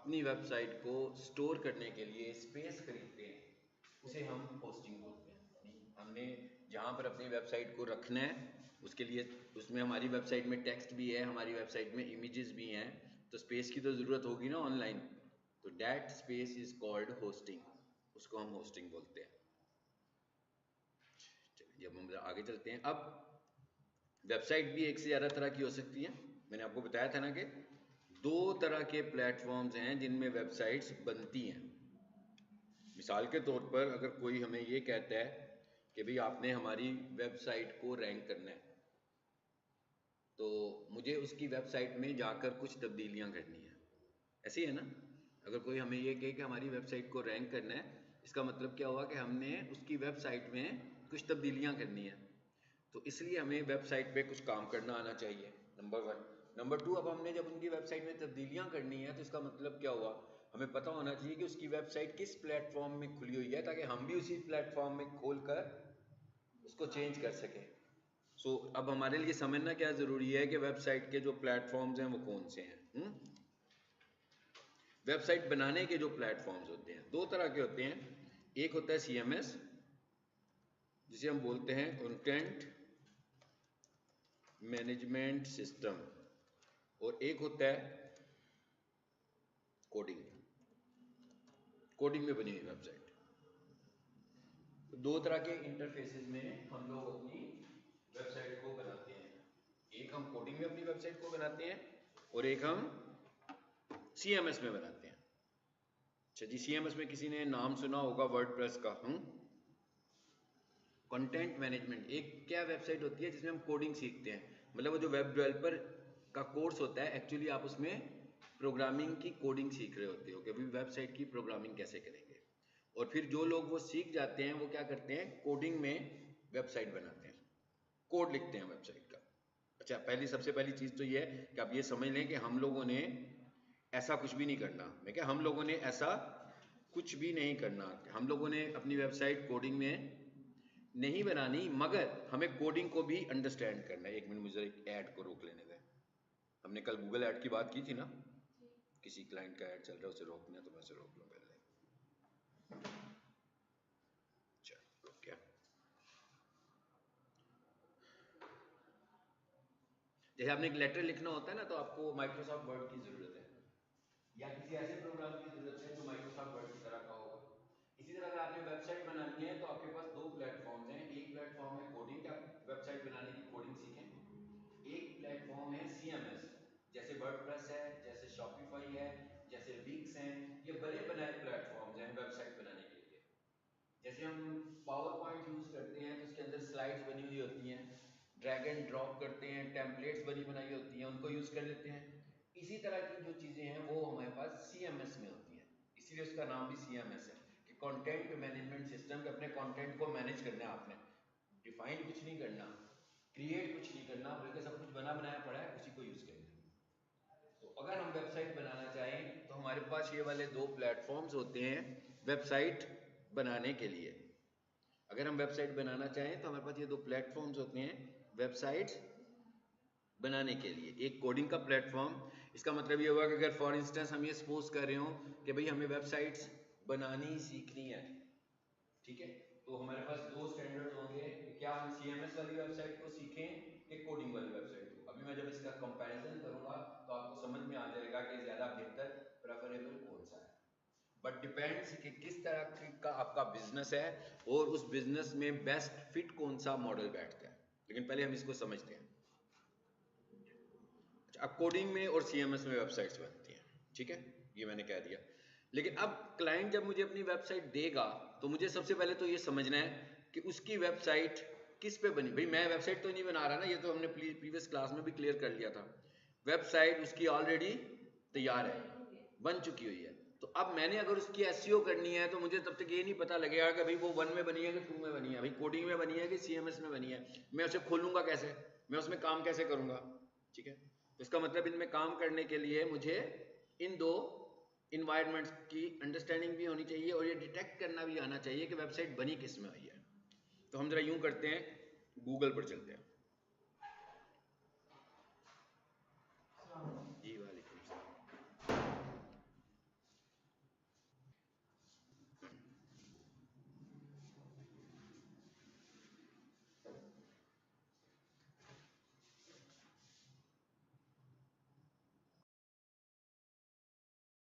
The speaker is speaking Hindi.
अपनी वेबसाइट को स्टोर करने के लिए स्पेस खरीदते हैं, उसे हम होस्टिंग बोलते हैं। हमने जहाँ पर अपनी वेबसाइट को रखना है उसके लिए, उसमें हमारी वेबसाइट में टेक्स्ट भी है, हमारी वेबसाइट में इमेजेस भी हैं, तो स्पेस की तो ज़रूरत होगी ना ऑनलाइन, तो that space is called hosting, उसको हम होस्टिंग बोलते हैं। चलिए अब हम आगे चलते हैं। अब वेबसाइट भी एक से ज़्यादा तरह की हो सकती है। मैंने आपको बताया था ना कि 2 तरह के प्लेटफॉर्म्स हैं जिनमें वेबसाइट्स बनती हैं। मिसाल के तौर पर अगर कोई हमें ये कहता है कि भाई आपने हमारी वेबसाइट को रैंक करना है, तो मुझे उसकी वेबसाइट में जाकर कुछ तब्दीलियां करनी है, ऐसी है ना। अगर कोई हमें ये कहे कि हमारी वेबसाइट को रैंक करना है, इसका मतलब क्या हुआ कि हमने उसकी वेबसाइट में कुछ तब्दीलियां करनी है, तो इसलिए हमें वेबसाइट पे कुछ काम करना आना चाहिए, नंबर 1। नंबर 2, अब हमने जब उनकी वेबसाइट में तब्दीलियां करनी है तो इसका मतलब क्या हुआ, हमें पता होना चाहिए कि उसकी वेबसाइट किस प्लेटफॉर्म में खुली हुई है, ताकि हम भी उसी प्लेटफॉर्म में खोल कर उसको चेंज कर सकें। सो अब हमारे लिए समझना क्या ज़रूरी है कि वेबसाइट के जो प्लेटफॉर्म्स हैं वो कौन से हैं। वेबसाइट बनाने के जो प्लेटफॉर्म्स होते हैं 2 तरह के होते हैं। एक होता है CMS, जिसे हम बोलते हैं कंटेंट मैनेजमेंट सिस्टम, और एक होता है कोडिंग, कोडिंग में बनी हुई वेबसाइट। तो 2 तरह के इंटरफेसेस में हम लोग अपनी वेबसाइट को बनाते हैं। एक हम कोडिंग में अपनी वेबसाइट को बनाते हैं और एक हम CMS में बनाते हैं। अच्छा जी, CMS में किसी ने नाम सुना होगा वर्डप्रेस का। कंटेंट मैनेजमेंट एक क्या वेबसाइट होती है जिसमें हम कोडिंग सीखते हैं, मतलब वो जो वेब डेवलपर का कोर्स होता है, एक्चुअली आप उसमें प्रोग्रामिंग की कोडिंग सीख रहे होते हो कि अभी वेबसाइट की प्रोग्रामिंग कैसे करेंगे। और फिर जो लोग वो सीख जाते हैं वो क्या करते हैं, कोडिंग में वेबसाइट बनाते हैं, कोड लिखते हैं वेबसाइट का। अच्छा, सबसे पहली चीज़ तो ये है कि आप ये समझ लें कि हम लोगों ने ऐसा कुछ भी नहीं करना। मैं क्या, हम लोगों ने ऐसा कुछ भी नहीं करना। हम लोगों ने अपनी वेबसाइट कोडिंग में नहीं बनानी, मगर हमें कोडिंग को भी अंडरस्टैंड करना है। एक मिनट, मुझे एक ऐड को रोक लेने दें। हमने कल गूगल ऐड की बात की थी ना, किसी क्लाइंट का ऐड चल रहा है, उसे रोकना है तो मैं उसे रोक लूँ पहले। चलो रोक गया। जैसे आपने एक लेटर लिखना होता है ना, तो आपको माइक्रोसॉफ्ट वर्ड की जरूरत है, या किसी ऐसे प्रोग्राम की जरूरत है जो माइक्रोसॉफ्ट वर्ड की तरह का होगा। इसी तरह अगर आपने वेबसाइट बनानी है तो आपके पास 2 प्लेटफॉर्म्स हैं। एक प्लेटफॉर्म है कोडिंग, का वेबसाइट बनाने की कोडिंग सीखें। एक प्लेटफॉर्म है CMS, जैसे वर्डप्रेस है, जैसे शॉपिफाई है, जैसे विक्स हैं। ये बने बनाए प्लेटफॉर्म्स हैं वेबसाइट बनाने के लिए। जैसे हम पावर पॉइंट यूज करते हैं तो उसके अंदर स्लाइड्स बनी हुई होती हैं, ड्रैग एंड ड्रॉप करते हैं, टेम्पलेट्स बनी बनाई होती हैं, उनको यूज कर लेते हैं। इसी तरह की जो चीजें हैं वो हमारे पास CMS में होती हैं, इसीलिए उसका नाम भी CMS है कि कंटेंट मैनेजमेंट सिस्टम। के अपने कंटेंट को मैनेज करना है आपने, डिफाइन कुछ नहीं करना, क्रिएट कुछ नहीं करना, बल्कि सब कुछ बना बनाया पड़ा है, उसी को यूज करना। तो अगर हम वेबसाइट बनाना चाहें तो हमारे पास ये वाले 2 प्लेटफॉर्म्स होते हैं वेबसाइट बनाने के लिए। अगर हम वेबसाइट बनाना चाहें तो हमारे पास ये 2 प्लेटफॉर्म्स होते हैं वेबसाइट बनाने के लिए। एक कोडिंग का प्लेटफॉर्म, इसका मतलब ये हुआ कि अगर फॉर इंस्टेंस हम ये सपोज कर रहे हो कि भाई हमें वेबसाइट्स बनानी सीखनी है, ठीक है, तो हमारे पास 2 स्टैंडर्ड्स होंगे कि क्या हम CMS वाली वेबसाइट को सीखें कि कोडिंग वाली वेबसाइट को। अभी मैं जब इसका कंपैरिजन करूंगा तो आपको समझ में आ जाएगा कि ज़्यादा बेहतर प्रेफरेबल कौन सा है। बट डिपेंड्स कि किस तरह का आपका बिजनेस है और उस बिजनेस में बेस्ट फिट कौन सा मॉडल बैठता है। लेकिन पहले हम इसको समझते हैं। अच्छा, अब कोडिंग में और CMS में वेबसाइट्स बनती हैं, ठीक है, ये मैंने कह दिया। लेकिन अब क्लाइंट जब मुझे अपनी वेबसाइट देगा तो मुझे सबसे पहले तो ये समझना है कि उसकी वेबसाइट किस पे बनी। भाई मैं वेबसाइट तो नहीं बना रहा ना, ये तो हमने प्रीवियस क्लास में भी क्लियर कर लिया था। वेबसाइट उसकी ऑलरेडी तैयार है, बन चुकी हुई है। तो अब मैंने अगर उसकी SEO करनी है तो मुझे तब तक ये नहीं पता लगेगा कि भाई वो 1 में बनी है कि 2 में बनी है, भाई कोडिंग में बनी है कि CMS में बनी है। मैं उसे खोलूंगा कैसे, मैं उसमें काम कैसे करूंगा, ठीक है। तो इसका मतलब इनमें काम करने के लिए मुझे इन 2 इन्वायरमेंट्स की अंडरस्टैंडिंग भी होनी चाहिए और ये डिटेक्ट करना भी आना चाहिए कि वेबसाइट बनी किस में हुई है। तो हम जरा यूं करते हैं, गूगल पर चलते हैं।